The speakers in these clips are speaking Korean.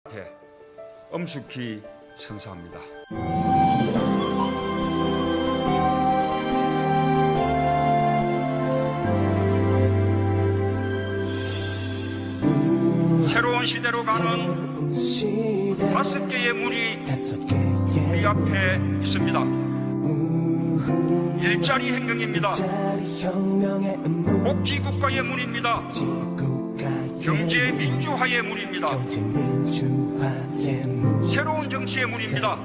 앞에 엄숙히 선사합니다. 새로운 시대로 가는 5개의 문이 우리 앞에 있습니다. 일자리 혁명입니다. 복지국가의 문입니다. 경제 민주화의 문입니다. 새로운 정치의 문입니다.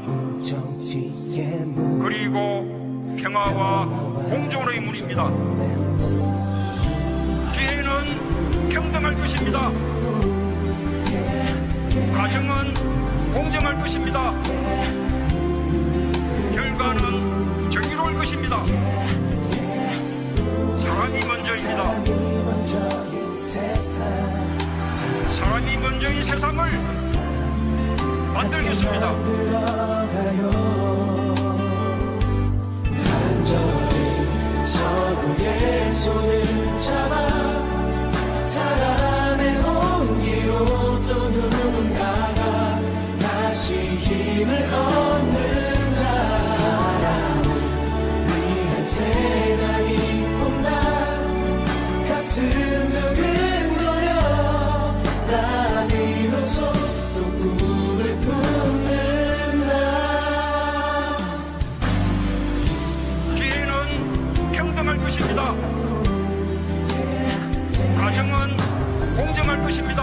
그리고 평화와 공존의 문입니다. 기회는 평등할 것입니다. 가정은 공정할 것입니다. 결과는 정의로울 것입니다. 사람이 먼저입니다. 사람이 먼저인 세상을 만들겠습니다. 서로의 손을 잡아 사랑의 온기로 또 누군가가 다시 힘을 얻는다. 사랑을 위한 세상이 온다. 가슴 두근거려 나 비로소 또 꿈을 품는다. 기회는 평등할 것입니다. 가정은 공정할 것입니다.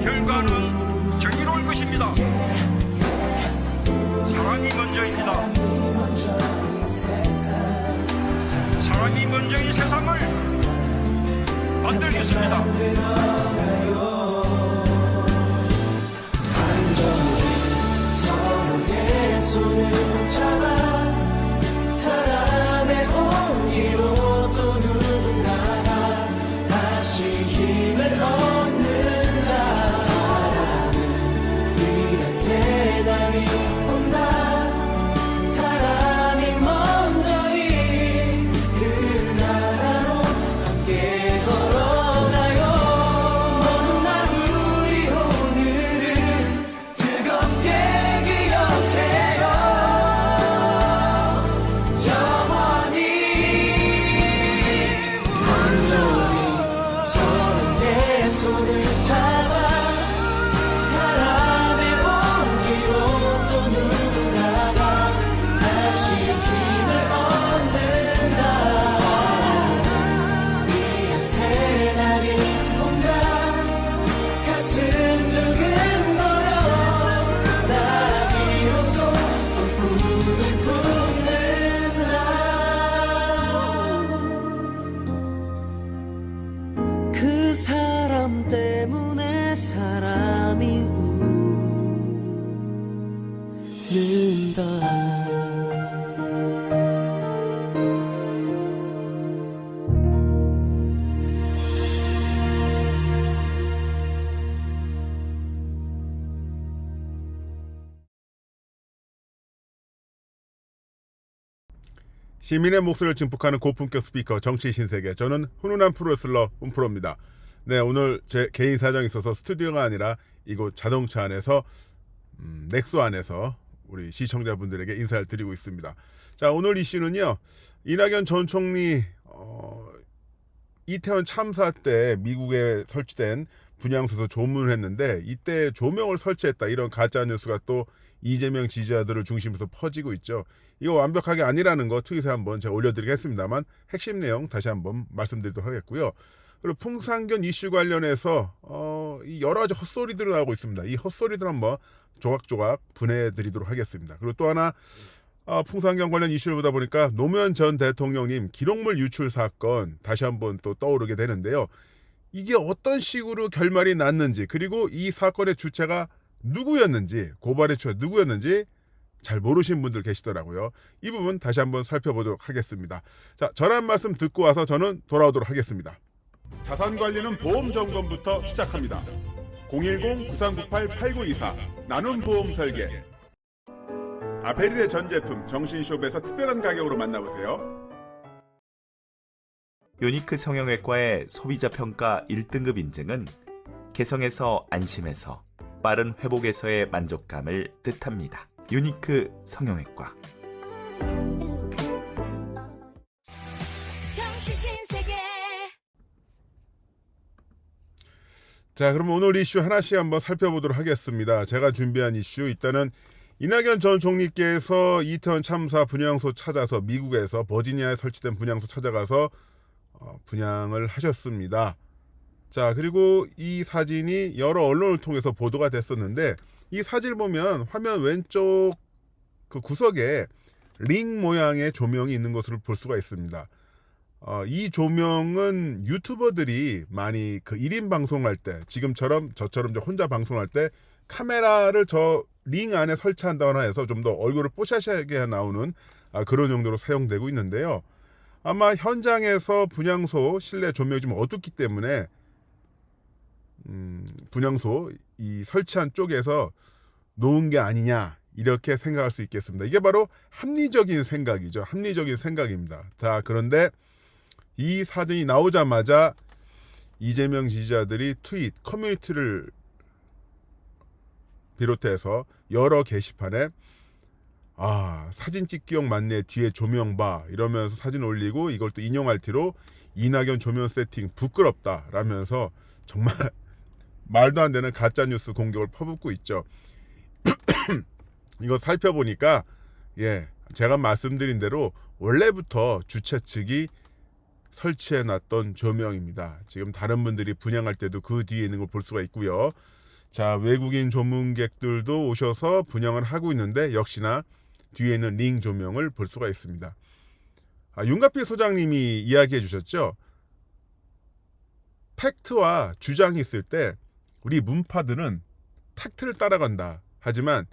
결과는 정의로울 것입니다. 사랑이 먼저입니다. 사랑이 먼저인 세상을 만들겠습니다. 서로의 손을 잡아 사랑의 온기로 또 누군가가 다시 힘을 얻는다. 사랑을 위한 세상이 온다. 사랑이 먼저인 그 나라로 함께 걸어가요. 너무나 우리 오늘을 뜨겁게 기억해요. 영원히 온전히 서로의 손을 잡아 사랑의 온기로 또 누군가가 다시 힘을 얻는다. 사랑을 위한 새날이 온다. 가슴 두근거려 나 비로소 또 꿈을 품는다. 그 사람 때문에 사람이 웃는다. 시민의 목소리를 증폭하는 고품격 스피커 정치 신세계, 저는 훈훈한 프로레슬러 훈프로입니다. 네, 오늘 제 개인 사정이 있어서 스튜디오가 아니라 이곳 자동차 안에서 넥소 안에서 우리 시청자분들에게 인사를 드리고 있습니다. 자, 오늘 이슈는요, 이낙연 전 총리 이태원 참사 때 미국에 설치된 분향소에서 조문을 했는데 이때 조명을 설치했다, 이런 가짜 뉴스가 또 이재명 지지자들을 중심으로 퍼지고 있죠. 이거 완벽하게 아니라는 거 트윗에 한번 제가 올려드리겠습니다만 핵심 내용 다시 한번 말씀드리도록 하겠고요. 그리고 풍산견 이슈 관련해서 여러 가지 헛소리들이 나오고 있습니다. 이 헛소리들 한번 조각조각 분해드리도록 하겠습니다. 그리고 또 하나, 풍산견 관련 이슈를 보다 보니까 노무현 전 대통령님 기록물 유출 사건 다시 한번 또 떠오르게 되는데요. 이게 어떤 식으로 결말이 났는지, 그리고 이 사건의 주체가 누구였는지, 고발의 주체가 누구였는지 잘 모르시는 분들 계시더라고요. 이 부분 다시 한번 살펴보도록 하겠습니다. 자, 전한 말씀 듣고 와서 저는 돌아오도록 하겠습니다. 자산관리는 보험점검부터 시작합니다. 010-9398-8924 나눔보험 설계. 아페릴의 전 제품 정신숍에서 특별한 가격으로 만나보세요. 요니크 성형외과의 소비자 평가 1등급 인증은 개성에서 안심해서 빠른 회복에서의 만족감을 뜻합니다. 유니크 성형외과. 정치 신세계. 자, 그럼 오늘 이슈 하나씩 한번 살펴보도록 하겠습니다. 제가 준비한 이슈, 일단은 이낙연 전 총리께서 이태원 참사 분향소 찾아서 미국에서 버지니아에 설치된 분향소 찾아가서 분향을 하셨습니다. 자, 그리고 이 사진이 여러 언론을 통해서 보도가 됐었는데, 이 사진을 보면 화면 왼쪽 그 구석에 링 모양의 조명이 있는 것을 볼 수가 있습니다. 이 조명은 유튜버들이 많이 그 1인 방송할 때, 지금처럼 저처럼 혼자 방송할 때 카메라를 저 링 안에 설치한다거나 해서 좀 더 얼굴을 뽀샤시하게 나오는 그런 용도로 사용되고 있는데요. 아마 현장에서 분향소 실내 조명이 좀 어둡기 때문에 분향소 이 설치한 쪽에서 놓은 게 아니냐, 이렇게 생각할 수 있겠습니다. 이게 바로 합리적인 생각이죠. 합리적인 생각입니다. 자, 그런데 이 사진이 나오자마자 이재명 지지자들이 트윗, 커뮤니티를 비롯해서 여러 게시판에 사진 찍기용 맞네, 뒤에 조명 봐, 이러면서 사진 올리고, 이걸 또 인용할 티로 이낙연 조명 세팅 부끄럽다 라면서 정말 말도 안 되는 가짜뉴스 공격을 퍼붓고 있죠. 이거 살펴보니까 제가 말씀드린 대로 원래부터 주최 측이 설치해놨던 조명입니다. 지금 다른 분들이 분향할 때도 그 뒤에 있는 걸 볼 수가 있고요. 자, 외국인 조문객들도 오셔서 분향을 하고 있는데 역시나 뒤에 있는 링 조명을 볼 수가 있습니다. 윤가필 소장님이 이야기해 주셨죠. 팩트와 주장이 있을 때 우리 문파들은 팩트를 따라간다. 하지만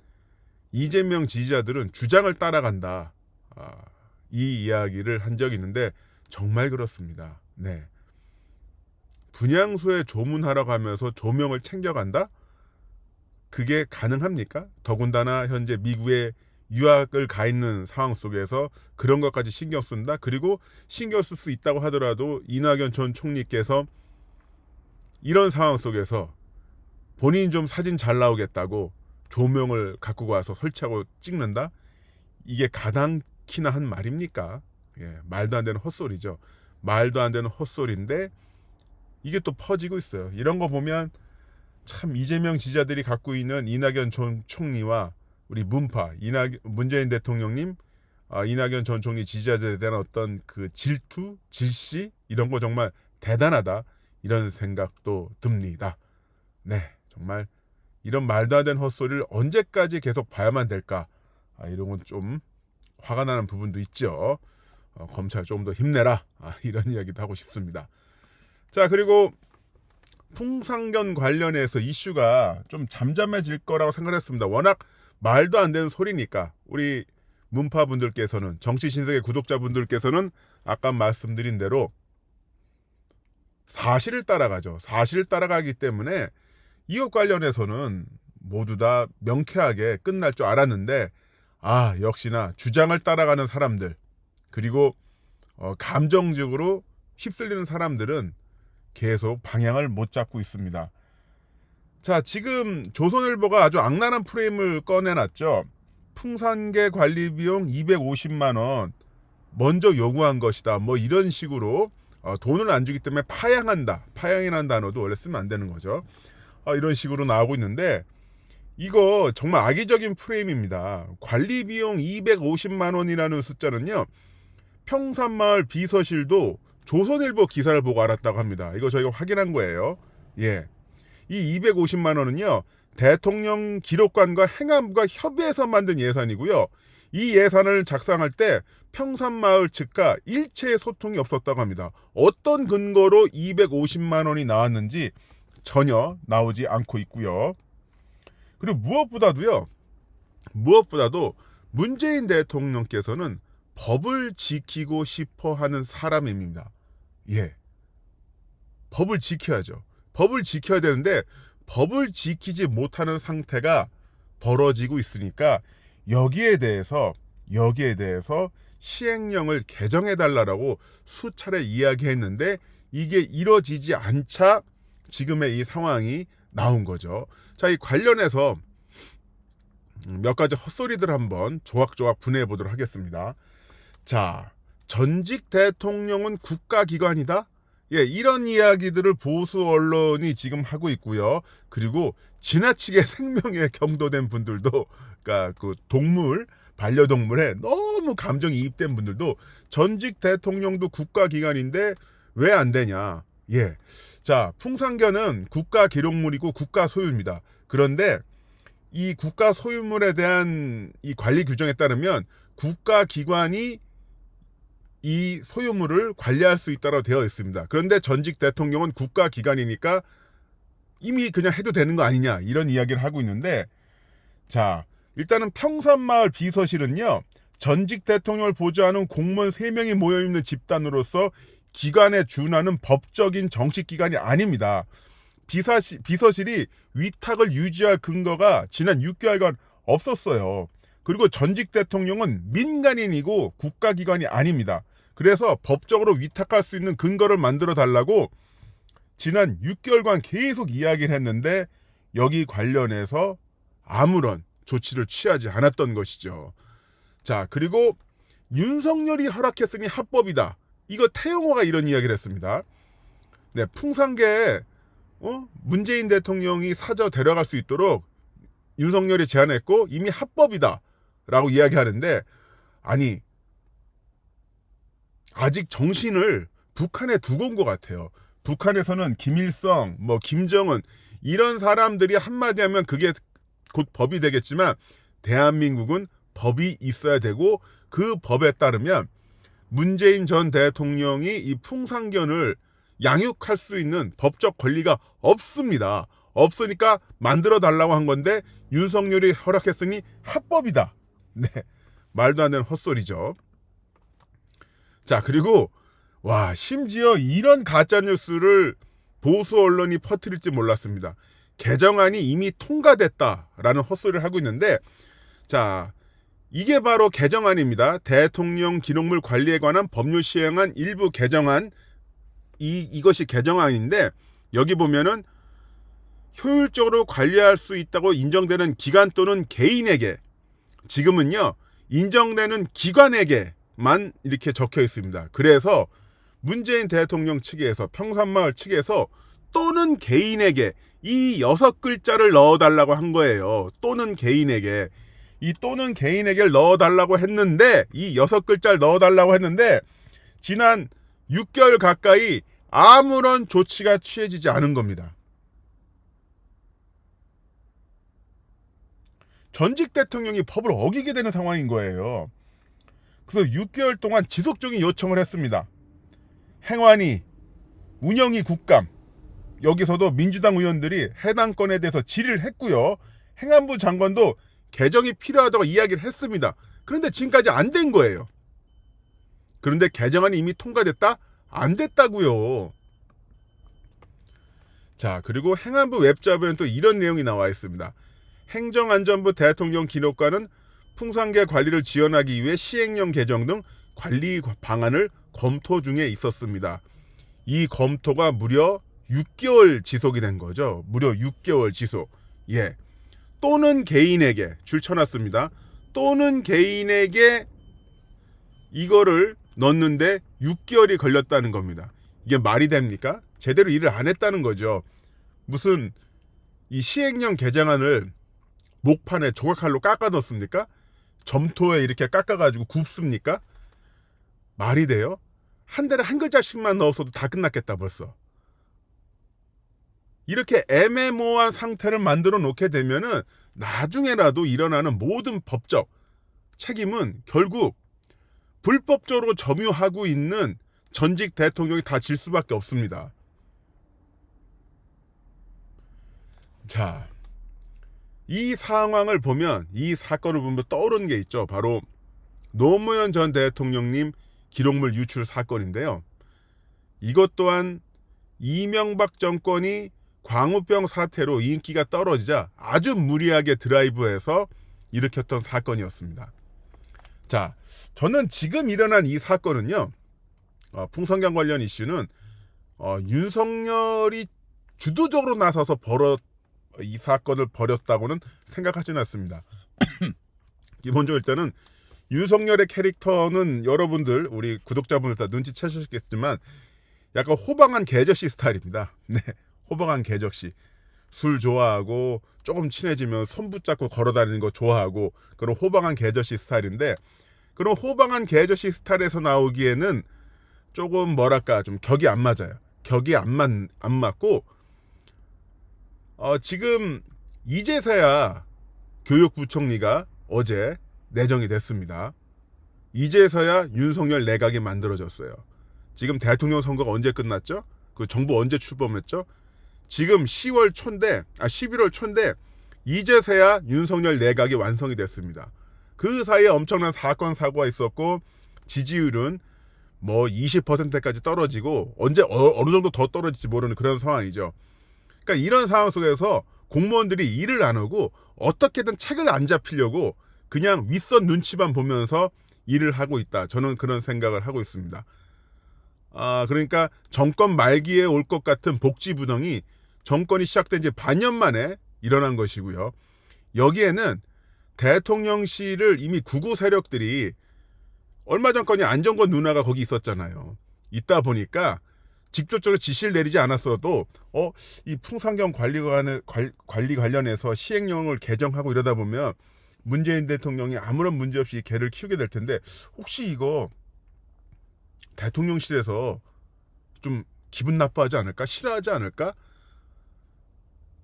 이재명 지지자들은 주장을 따라간다. 이 이야기를 한 적이 있는데 정말 그렇습니다. 네. 분향소에 조문하러 가면서 조명을 챙겨간다? 그게 가능합니까? 더군다나 현재 미국에 유학을 가 있는 상황 속에서 그런 것까지 신경 쓴다? 그리고 신경 쓸 수 있다고 하더라도 이낙연 전 총리께서 이런 상황 속에서 본인 좀 사진 잘 나오겠다고 조명을 갖고 와서 설치하고 찍는다? 이게 가당키나 한 말입니까? 말도 안 되는 헛소리죠. 말도 안 되는 헛소리인데 이게 또 퍼지고 있어요. 이런 거 보면 참 이재명 지지자들이 갖고 있는 이낙연 전 총리와 우리 문파, 문재인 대통령님, 이낙연 전 총리 지지자들에 대한 어떤 그 질투, 질시, 이런 거 정말 대단하다, 이런 생각도 듭니다. 네, 정말 이런 말도 안 되는 헛소리를 언제까지 계속 봐야만 될까? 이런 건 좀 화가 나는 부분도 있죠. 검찰 좀 더 힘내라, 이런 이야기도 하고 싶습니다. 자, 그리고 풍상견 관련해서 이슈가 좀 잠잠해질 거라고 생각했습니다. 워낙 말도 안 되는 소리니까 우리 문파분들께서는, 정치신세계 구독자분들께서는 아까 말씀드린 대로 사실을 따라가죠. 사실을 따라가기 때문에 이것 관련해서는 모두 다 명쾌하게 끝날 줄 알았는데 역시나 주장을 따라가는 사람들, 그리고 감정적으로 휩쓸리는 사람들은 계속 방향을 못 잡고 있습니다. 자, 지금 조선일보가 아주 악랄한 프레임을 꺼내놨죠. 풍산개 관리 비용 250만 원 먼저 요구한 것이다, 뭐 이런 식으로 돈을 안 주기 때문에 파양한다. 파양이라는 단어도 원래 쓰면 안 되는 거죠. 이런 식으로 나오고 있는데 이거 정말 악의적인 프레임입니다. 관리 비용 250만 원이라는 숫자는요, 평산마을 비서실도 조선일보 기사를 보고 알았다고 합니다. 이거 저희가 확인한 거예요. 이 250만 원은요, 대통령 기록관과 행안부가 협의해서 만든 예산이고요. 이 예산을 작성할 때 평산마을 측과 일체의 소통이 없었다고 합니다. 어떤 근거로 250만 원이 나왔는지 전혀 나오지 않고 있고요. 그리고 무엇보다도 문재인 대통령께서는 법을 지키고 싶어 하는 사람입니다. 법을 지켜야죠. 법을 지켜야 되는데 법을 지키지 못하는 상태가 벌어지고 있으니까 여기에 대해서 시행령을 개정해달라고 수차례 이야기했는데 이게 이뤄지지 않자 지금의 이 상황이 나온 거죠. 자, 이 관련해서 몇 가지 헛소리들 한번 조각조각 분해해 보도록 하겠습니다. 자, 전직 대통령은 국가기관이다? 예, 이런 이야기들을 보수 언론이 지금 하고 있고요. 그리고 지나치게 생명에 경도된 분들도, 그러니까 그 동물, 반려동물에 너무 감정이입된 분들도 전직 대통령도 국가기관인데 왜 안 되냐? 예, 자, 풍산견은 국가기록물이고 국가 소유입니다. 그런데 이 국가 소유물에 대한 이 관리 규정에 따르면 국가기관이 이 소유물을 관리할 수 있다고 되어 있습니다. 그런데 전직 대통령은 국가기관이니까 이미 그냥 해도 되는 거 아니냐, 이런 이야기를 하고 있는데, 자, 일단은 평산마을 비서실은요, 전직 대통령을 보좌하는 공무원 3명이 모여있는 집단으로서 기관에 준하는 법적인 정식기관이 아닙니다. 비서실이 위탁을 유지할 근거가 지난 6개월간 없었어요. 그리고 전직 대통령은 민간인이고 국가기관이 아닙니다. 그래서 법적으로 위탁할 수 있는 근거를 만들어 달라고 지난 6개월간 계속 이야기를 했는데 여기 관련해서 아무런 조치를 취하지 않았던 것이죠. 자, 그리고 윤석열이 허락했으니 합법이다. 이거 태영호가 이런 이야기를 했습니다. 네, 풍산계에 문재인 대통령이 사저 데려갈 수 있도록 윤석열이 제안했고 이미 합법이다 라고 이야기하는데, 아니, 아직 정신을 북한에 두고 온 것 같아요. 북한에서는 김일성, 김정은 이런 사람들이 한마디 하면 그게 곧 법이 되겠지만 대한민국은 법이 있어야 되고 그 법에 따르면 문재인 전 대통령이 이 풍산견을 양육할 수 있는 법적 권리가 없습니다. 없으니까 만들어 달라고 한 건데 윤석열이 허락했으니 합법이다. 네, 말도 안 되는 헛소리죠. 자, 그리고 와, 심지어 이런 가짜뉴스를 보수 언론이 퍼뜨릴지 몰랐습니다. 개정안이 이미 통과됐다라는 헛소리를 하고 있는데, 자, 이게 바로 개정안입니다. 대통령 기록물 관리에 관한 법률 시행안 일부 개정안, 이것이 개정안인데, 여기 보면은 효율적으로 관리할 수 있다고 인정되는 기관 또는 개인에게, 지금은요 인정되는 기관에게만 이렇게 적혀 있습니다. 그래서 문재인 대통령 측에서, 평산마을 측에서 또는 개인에게 이 6글자를 넣어달라고 한 거예요. 또는 개인에게. 이 또는 개인에게를 넣어달라고 했는데, 이 6글자를 넣어달라고 했는데 지난 6개월 가까이 아무런 조치가 취해지지 않은 겁니다. 전직 대통령이 법을 어기게 되는 상황인 거예요. 그래서 6개월 동안 지속적인 요청을 했습니다. 행안위, 운영위 국감, 여기서도 민주당 의원들이 해당 건에 대해서 질의를 했고요. 행안부 장관도 개정이 필요하다고 이야기를 했습니다. 그런데 지금까지 안 된 거예요. 그런데 개정안이 이미 통과됐다? 안 됐다고요. 자, 그리고 행안부 웹자보에는 또 이런 내용이 나와 있습니다. 행정안전부 대통령 기록관은 풍산계 관리를 지원하기 위해 시행령 개정 등 관리 방안을 검토 중에 있었습니다. 이 검토가 무려 6개월 지속이 된 거죠. 무려 6개월 지속. 예. 또는 개인에게 줄쳐놨습니다. 또는 개인에게 이거를 넣는데 6개월이 걸렸다는 겁니다. 이게 말이 됩니까? 제대로 일을 안 했다는 거죠. 무슨 이 시행령 개정안을 목판에 조각칼로 깎아 넣습니까? 점토에 이렇게 깎아가지고 굽습니까? 말이 돼요? 한 달에 한 글자씩만 넣었어도 다 끝났겠다 벌써. 이렇게 애매모호한 상태를 만들어 놓게 되면은 나중에라도 일어나는 모든 법적 책임은 결국 불법적으로 점유하고 있는 전직 대통령이 다 질 수밖에 없습니다. 자, 이 상황을 보면, 이 사건을 보면 떠오르는 게 있죠. 바로 노무현 전 대통령님 기록물 유출 사건인데요. 이것 또한 이명박 정권이 광우병 사태로 인기가 떨어지자 아주 무리하게 드라이브해서 일으켰던 사건이었습니다. 자, 저는 지금 일어난 이 사건은요, 풍선경 관련 이슈는 윤석열이 주도적으로 나서서 이 사건을 벌였다고는 생각하지는 않습니다. 기본적으로 일단은 윤석열의 캐릭터는 여러분들 우리 구독자분들 다 눈치채셨겠지만 약간 호방한 개저씨 스타일입니다. 네, 호방한 개저씨. 술 좋아하고 조금 친해지면 손 붙잡고 걸어다니는 거 좋아하고 그런 호방한 개저씨 스타일인데, 그런 호방한 개저씨 스타일에서 나오기에는 조금 뭐랄까 좀 격이 안 맞아요. 격이 안 맞고 지금 이제서야 교육부총리가 어제 내정이 됐습니다. 이제서야 윤석열 내각이 만들어졌어요. 지금 대통령 선거가 언제 끝났죠? 그 정부 언제 출범했죠? 지금 11월 초인데 이제서야 윤석열 내각이 완성이 됐습니다. 그 사이에 엄청난 사건 사고가 있었고 지지율은 뭐 20%까지 떨어지고 언제 어느 정도 더 떨어질지 모르는 그런 상황이죠. 그러니까 이런 상황 속에서 공무원들이 일을 안 하고 어떻게든 책을 안 잡히려고 그냥 윗선 눈치만 보면서 일을 하고 있다. 저는 그런 생각을 하고 있습니다. 그러니까 정권 말기에 올 것 같은 복지 부동이 정권이 시작된 지 반년 만에 일어난 것이고요. 여기에는 대통령실을 이미 구구 세력들이 얼마 전까지 안정권 누나가 거기 있었잖아요. 있다 보니까 직접적으로 지시를 내리지 않았어도 이 풍산경 관리 관련해서 시행령을 개정하고 이러다 보면 문재인 대통령이 아무런 문제 없이 개를 키우게 될 텐데 혹시 이거 대통령실에서 좀 기분 나빠하지 않을까? 싫어하지 않을까?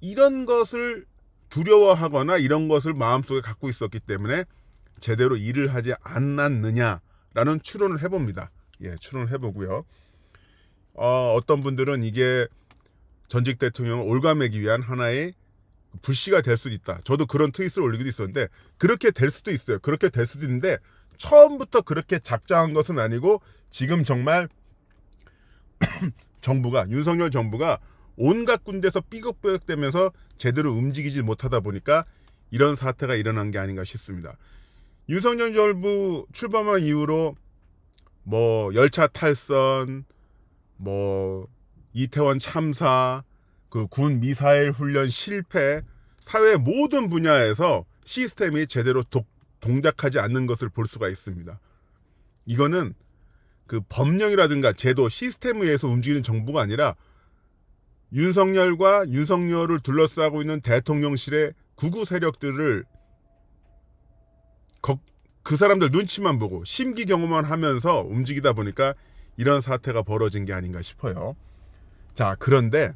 이런 것을 두려워하거나 이런 것을 마음속에 갖고 있었기 때문에 제대로 일을 하지 않았느냐라는 추론을 해봅니다. 예, 추론을 해보고요. 어떤 분들은 이게 전직 대통령을 올가매기 위한 하나의 불씨가 될 수도 있다. 저도 그런 트윗을 올리기도 있었는데 그렇게 될 수도 있어요. 그렇게 될 수도 있는데 처음부터 그렇게 작정한 것은 아니고 지금 정말 윤석열 정부가 온갖 군데서 삐걱삐걱대면서 제대로 움직이지 못하다 보니까 이런 사태가 일어난 게 아닌가 싶습니다. 윤석열 정부 출범한 이후로 뭐 열차 탈선, 뭐 이태원 참사, 그 군 미사일 훈련 실패, 사회 모든 분야에서 시스템이 제대로 동작하지 않는 것을 볼 수가 있습니다. 이거는 그 법령이라든가 제도, 시스템에 의해서 움직이는 정부가 아니라 윤석열과 윤석열을 둘러싸고 있는 대통령실의 구구 세력들을 그 사람들 눈치만 보고 심기 경험만 하면서 움직이다 보니까 이런 사태가 벌어진 게 아닌가 싶어요. 자, 그런데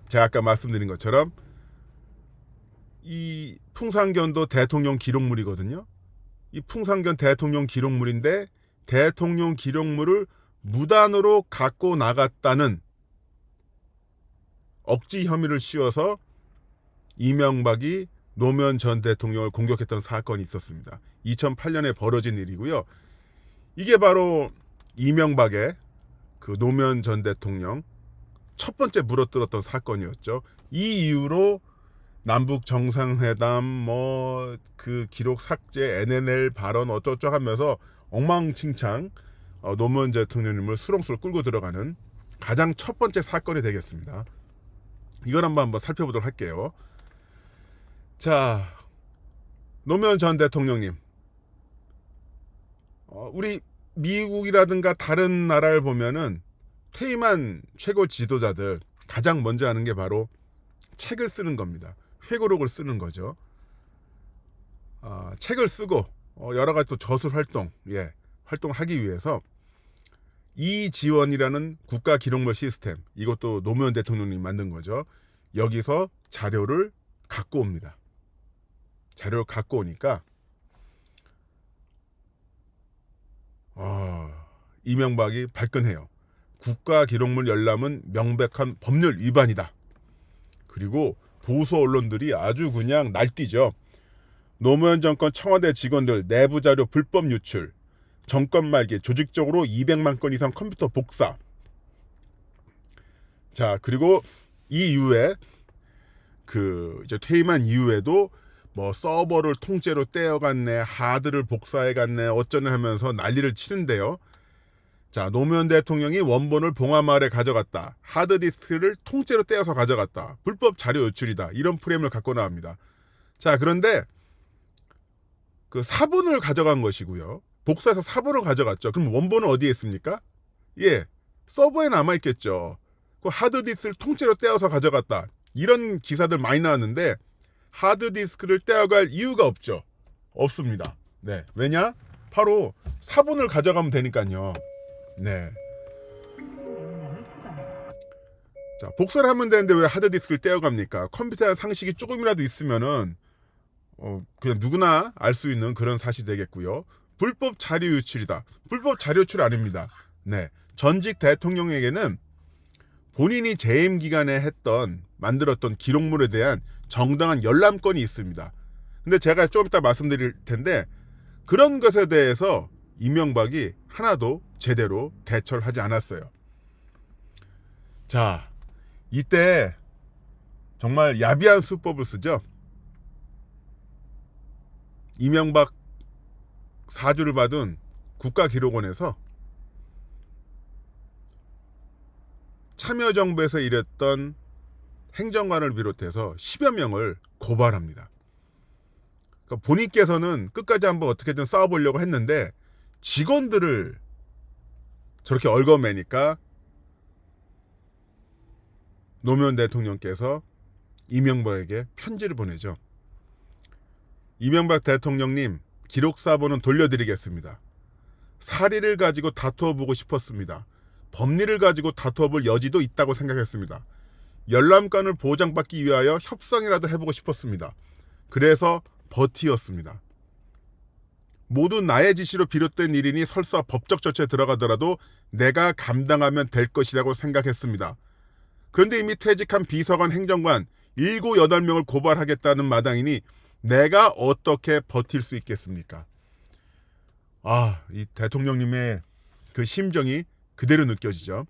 제가 아까 말씀드린 것처럼 이 풍산견도 대통령 기록물이거든요. 이 풍산견 대통령 기록물인데 대통령 기록물을 무단으로 갖고 나갔다는 억지 혐의를 씌워서 이명박이 노무현 전 대통령을 공격했던 사건이 있었습니다. 2008년에 벌어진 일이고요. 이게 바로 이명박의 그 노무현 전 대통령 첫 번째 물어뜯었던 사건이었죠. 이 이후로 남북 정상회담, 뭐 그 기록 삭제, NNL 발언 어쩌고저쩌고 하면서 엉망진창 노무현 대통령님을 수렁수로 끌고 들어가는 가장 첫 번째 사건이 되겠습니다. 이걸 한번 살펴보도록 할게요. 자, 노무현 전 대통령님, 우리 미국이라든가 다른 나라를 보면은 퇴임한 최고 지도자들 가장 먼저 하는 게 바로 책을 쓰는 겁니다. 회고록을 쓰는 거죠. 책을 쓰고 여러 가지 또 저술 활동을 하기 위해서 이지원이라는 국가 기록물 시스템, 이것도 노무현 대통령님이 만든 거죠. 여기서 자료를 갖고 옵니다. 자료를 갖고 오니까 이명박이 발끈해요. 국가 기록물 열람은 명백한 법률 위반이다. 그리고 보수 언론들이 아주 그냥 날뛰죠. 노무현 정권 청와대 직원들 내부 자료 불법 유출, 정권 말기 조직적으로 200만 건 이상 컴퓨터 복사. 자, 그리고 이 이후에 이제 퇴임한 이후에도 뭐 서버를 통째로 떼어갔네, 하드를 복사해갔네, 어쩌네 하면서 난리를 치는데요. 자, 노무현 대통령이 원본을 봉화마을에 가져갔다. 하드디스크를 통째로 떼어서 가져갔다. 불법 자료 유출이다. 이런 프레임을 갖고 나옵니다. 자, 그런데 그 사본을 가져간 것이고요. 복사해서 사본을 가져갔죠. 그럼 원본은 어디에 있습니까? 예, 서버에 남아있겠죠. 그 하드디스크를 통째로 떼어서 가져갔다. 이런 기사들 많이 나왔는데 하드디스크를 떼어갈 이유가 없죠. 없습니다. 네, 왜냐? 바로 사본을 가져가면 되니까요. 네. 자, 복사를 하면 되는데 왜 하드디스크를 떼어갑니까? 컴퓨터에 상식이 조금이라도 있으면은 그냥 누구나 알 수 있는 그런 사실이 되겠고요. 불법 자료 유출이다. 불법 자료 유출 아닙니다. 네, 전직 대통령에게는 본인이 재임 기간에 만들었던 기록물에 대한 정당한 열람권이 있습니다. 근데 제가 좀 이따 말씀드릴 텐데 그런 것에 대해서 이명박이 하나도 제대로 대처를 하지 않았어요. 자, 이때 정말 야비한 수법을 쓰죠. 이명박 사주를 받은 국가기록원에서 참여정부에서 일했던 행정관을 비롯해서 10여 명을 고발합니다. 그러니까 본인께서는 끝까지 한번 어떻게든 싸워보려고 했는데 직원들을 저렇게 얽어매니까 노무현 대통령께서 이명박에게 편지를 보내죠. 이명박 대통령님, 기록사본은 돌려드리겠습니다. 사리를 가지고 다투어 보고 싶었습니다. 법리를 가지고 다투어 볼 여지도 있다고 생각했습니다. 열람권을 보장받기 위하여 협상이라도 해보고 싶었습니다. 그래서 버티었습니다. 모두 나의 지시로 비롯된 일이니 설사 법적 절차에 들어가더라도 내가 감당하면 될 것이라고 생각했습니다. 그런데 이미 퇴직한 비서관 행정관 7, 8명을 고발하겠다는 마당이니 내가 어떻게 버틸 수 있겠습니까? 아, 이 대통령님의 그 심정이 그대로 느껴지죠.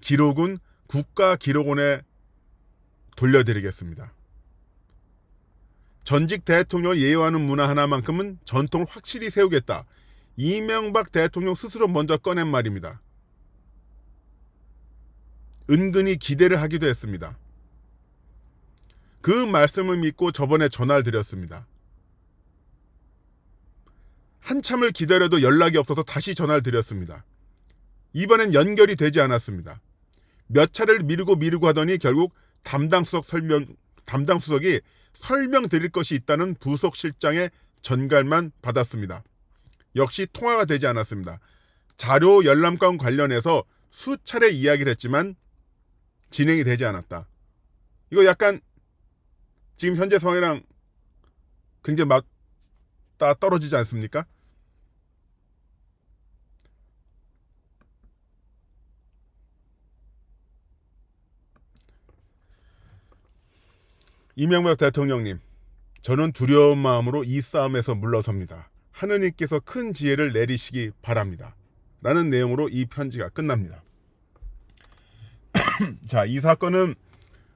기록은 국가기록원에 돌려드리겠습니다. 전직 대통령을 예우하는 문화 하나만큼은 전통을 확실히 세우겠다. 이명박 대통령 스스로 먼저 꺼낸 말입니다. 은근히 기대를 하기도 했습니다. 그 말씀을 믿고 저번에 전화를 드렸습니다. 한참을 기다려도 연락이 없어서 다시 전화를 드렸습니다. 이번엔 연결이 되지 않았습니다. 몇 차례를 미루고 하더니 결국 담당 수석이 설명드릴 것이 있다는 부속실장의 전갈만 받았습니다. 역시 통화가 되지 않았습니다. 자료 열람권 관련해서 수차례 이야기를 했지만 진행이 되지 않았다. 이거 약간 지금 현재 상황이랑 굉장히 맞다 떨어지지 않습니까? 이명박 대통령님, 저는 두려운 마음으로 이 싸움에서 물러섭니다. 하느님께서 큰 지혜를 내리시기 바랍니다. 라는 내용으로 이 편지가 끝납니다. 자, 이 사건은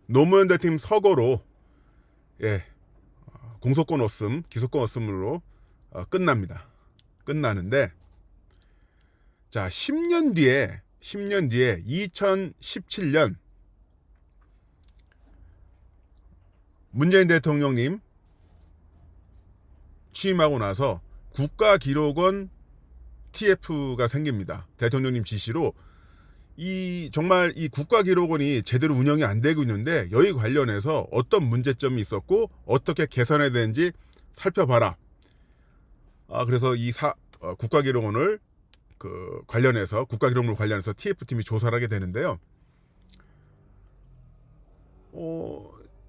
노무현 대통령 서거로 공소권 없음, 기소권 없음으로 끝납니다. 끝나는데, 자, 10년 뒤에 2017년 문재인 대통령님 취임하고 나서 국가기록원 TF가 생깁니다. 대통령님 지시로 정말 이 국가기록원이 제대로 운영이 안 되고 있는데 여기 관련해서 어떤 문제점이 있었고 어떻게 개선해야 되는지 살펴봐라. 그래서 국가기록원을 국가기록물 관련해서 TF팀이 조사를 하게 되는데요.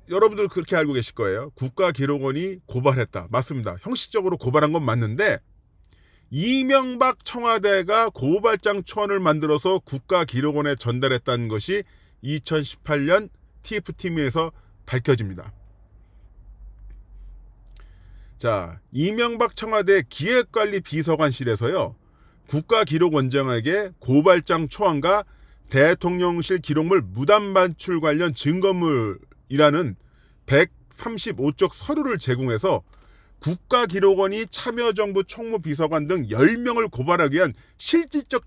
여러분들 그렇게 알고 계실 거예요. 국가기록원이 고발했다. 맞습니다. 형식적으로 고발한 건 맞는데 이명박 청와대가 고발장 초안을 만들어서 국가기록원에 전달했다는 것이 2018년 TF팀에서 밝혀집니다. 자, 이명박 청와대 기획관리비서관실에서요, 국가기록원장에게 고발장 초안과 대통령실 기록물 무단 반출 관련 증거물이라는 135쪽 서류를 제공해서 국가기록원이 참여정부 총무비서관 등 10명을 고발하기 위한 실질적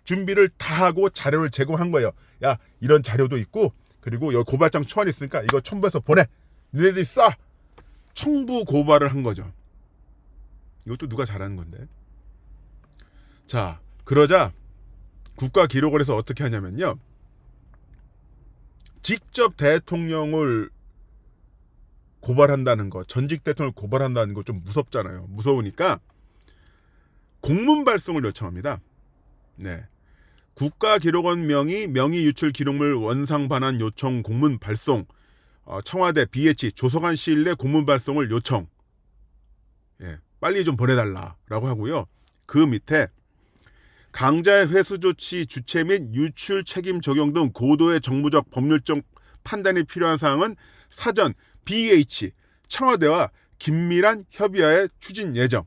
준비를 다 하고 자료를 제공한 거예요. 야, 이런 자료도 있고, 그리고 여기 고발장 초안이 있으니까 이거 첨부해서 보내. 너네들이 쏴. 청부 고발을 한 거죠. 이것도 누가 잘하는 건데. 자, 그러자 국가기록원에서 어떻게 하냐면요, 직접 대통령을 고발한다는 거, 전직 대통령을 고발한다는 거 좀 무섭잖아요. 무서우니까 공문 발송을 요청합니다. 네. 국가기록원 명의 유출 기록물 원상 반환 요청 공문 발송, 청와대 BH 조성한 시일 내 공문 발송을 요청. 예, 빨리 좀 보내달라라고 하고요. 그 밑에 강자의 회수 조치 주체 및 유출 책임 적용 등 고도의 정부적 법률적 판단이 필요한 사항은 사전 BH 청와대와 긴밀한 협의하에 추진 예정.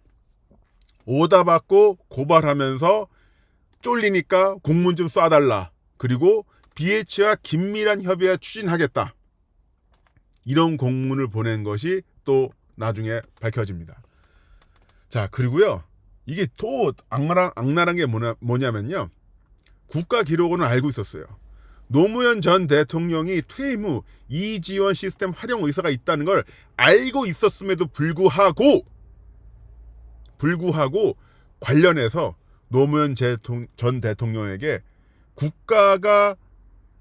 오다받고 고발하면서 쫄리니까 공문 좀 쏴달라. 그리고 BH와 긴밀한 협의에 추진하겠다. 이런 공문을 보낸 것이 또 나중에 밝혀집니다. 자, 그리고요, 이게 또 악랄한 게 뭐냐면요, 국가기록원은 알고 있었어요. 노무현 전 대통령이 퇴임 후 이지원 시스템 활용 의사가 있다는 걸 알고 있었음에도 불구하고 관련해서 노무현 전 대통령에게 국가가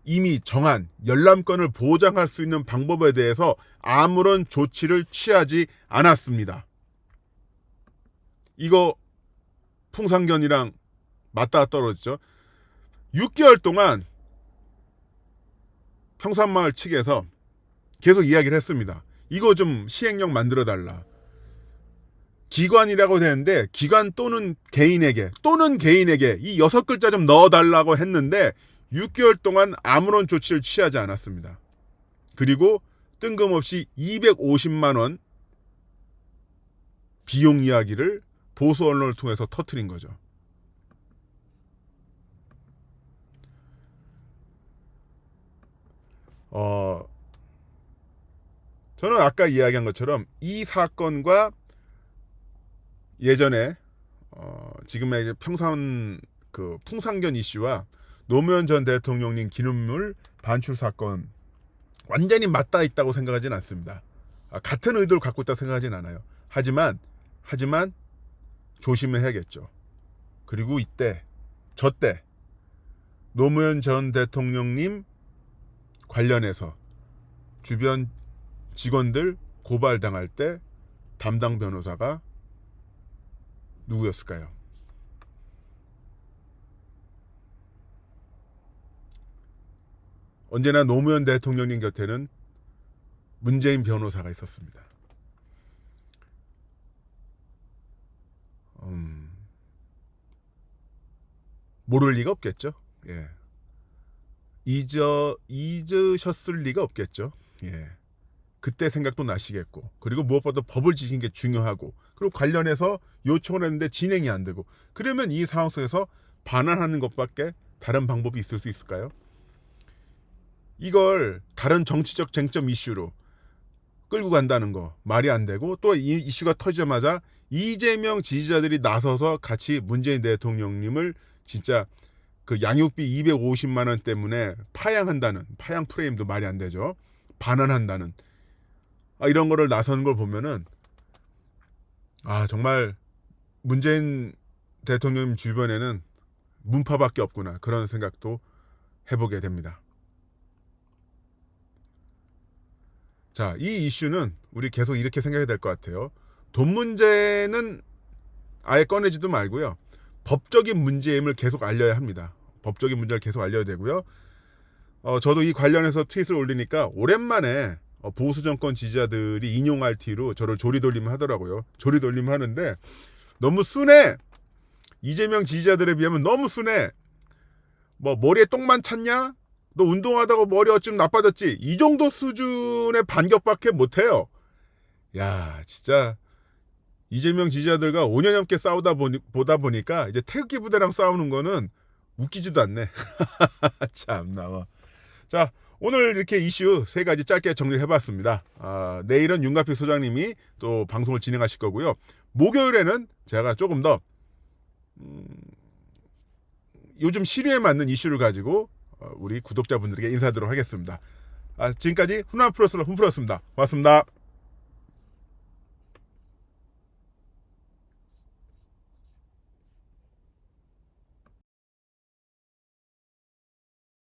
이미 정한 열람권을 보장할 수 있는 방법에 대해서 아무런 조치를 취하지 않았습니다. 이거 풍상견이랑 맞닿아 떨어지죠. 6개월 동안 평산마을 측에서 계속 이야기를 했습니다. 이거 좀 시행령 만들어달라. 기관이라고 되는데 기관 또는 개인에게 이 6글자 좀 넣어달라고 했는데 6개월 동안 아무런 조치를 취하지 않았습니다. 그리고 뜬금없이 250만 원 비용 이야기를 보수 언론을 통해서 터뜨린 거죠. 저는 아까 이야기한 것처럼 이 사건과 예전에 지금의 풍상견 이슈와 노무현 전 대통령님 기념물 반출 사건 완전히 맞닿아 있다고 생각하지는 않습니다. 같은 의도를 갖고 있다고 생각하지는 않아요. 하지만 조심을 해야겠죠. 그리고 저때 노무현 전 대통령님 관련해서 주변 직원들 고발당할 때 담당 변호사가 누구였을까요? 언제나 노무현 대통령님 곁에는 문재인 변호사가 있었습니다. 모를 리가 없겠죠. 예. 잊으셨을 리가 없겠죠. 예. 그때 생각도 나시겠고, 그리고 무엇보다 법을 지킨 게 중요하고, 그리고 관련해서 요청을 했는데 진행이 안 되고, 그러면 이 상황 속에서 반환하는 것밖에 다른 방법이 있을 수 있을까요? 이걸 다른 정치적 쟁점 이슈로 끌고 간다는 거 말이 안 되고, 또 이 이슈가 터지자마자 이재명 지지자들이 나서서 같이 문재인 대통령님을 진짜 그 양육비 250만 원 때문에 파양 프레임도 말이 안 되죠. 반환한다는 이런 거를 나서는 걸 보면은 정말 문재인 대통령 주변에는 문파밖에 없구나, 그런 생각도 해보게 됩니다. 자, 이 이슈는 우리 계속 이렇게 생각해야 될 것 같아요. 돈 문제는 아예 꺼내지도 말고요, 법적인 문제임을 계속 알려야 합니다. 법적인 문제를 계속 알려야 되고요. 저도 이 관련해서 트윗을 올리니까 오랜만에 보수 정권 지지자들이 인용할 티로 저를 조리돌림을 하더라고요. 조리돌림을 하는데 너무 순해. 이재명 지지자들에 비하면 너무 순해. 뭐 머리에 똥만 찼냐? 너 운동하다가 머리 어쩜 나빠졌지? 이 정도 수준의 반격밖에 못해요. 야, 진짜 이재명 지지자들과 5년 넘게 보다 보니까 이제 태극기 부대랑 싸우는 거는 웃기지도 않네. 참 나와. 자, 오늘 이렇게 이슈 3가지 짧게 정리를 해봤습니다. 내일은 윤가피 소장님이 또 방송을 진행하실 거고요. 목요일에는 제가 조금 더 요즘 시류에 맞는 이슈를 가지고 우리 구독자분들에게 인사드리도록 하겠습니다. 지금까지 훈남 프로스로 훈프로였습니다. 고맙습니다.